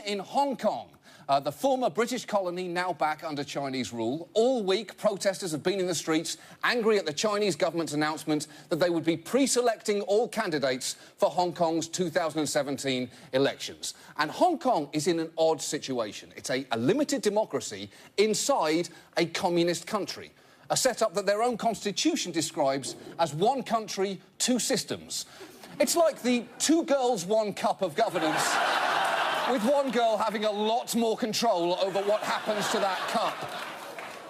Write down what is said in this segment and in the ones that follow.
In Hong Kong, the former British colony now back under Chinese rule. All week, protesters have been in the streets, angry at the Chinese government's announcement that they would be pre-selecting all candidates for Hong Kong's 2017 elections. And Hong Kong is in an odd situation. It's a limited democracy inside a communist country, a setup that their own constitution describes as one country, two systems. It's like the two girls, one cup of governance, with one girl having a lot more control over what happens to that cup.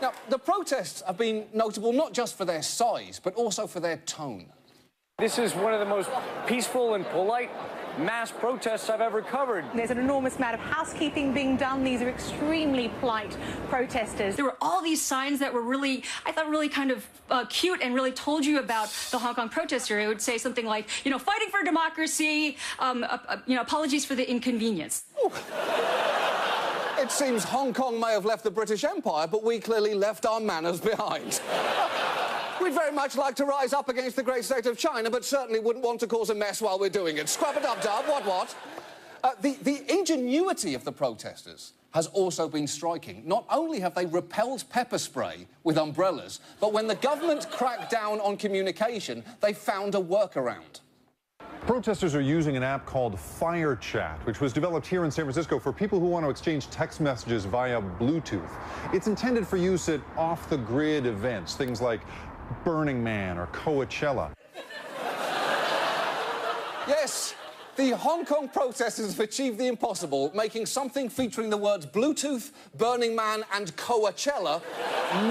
Now, the protests have been notable not just for their size, but also for their tone. This is one of the most peaceful and polite mass protests I've ever covered. There's an enormous amount of housekeeping being done. These are extremely polite protesters. There were all these signs that were really, I thought, really kind of cute and really told you about the Hong Kong protester. It would say something like, you know, fighting for democracy, you know, apologies for the inconvenience. Ooh. It seems Hong Kong may have left the British Empire, but we clearly left our manners behind. We'd very much like to rise up against the great state of China, but certainly wouldn't want to cause a mess while we're doing it. Scrub-a-dub-dub, what? The ingenuity of the protesters has also been striking. Not only have they repelled pepper spray with umbrellas, but when the government cracked down on communication, they found a workaround. Protesters are using an app called FireChat, which was developed here in San Francisco for people who want to exchange text messages via Bluetooth. It's intended for use at off-the-grid events, things like Burning Man or Coachella. Yes, the Hong Kong protesters have achieved the impossible, making something featuring the words Bluetooth, Burning Man and Coachella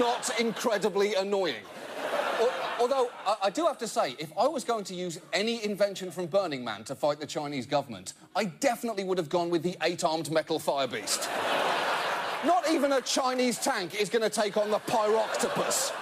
not incredibly annoying. Although, I do have to say, if I was going to use any invention from Burning Man to fight the Chinese government, I definitely would have gone with the 8-armed metal fire beast. Not even a Chinese tank is going to take on the Pyroctopus.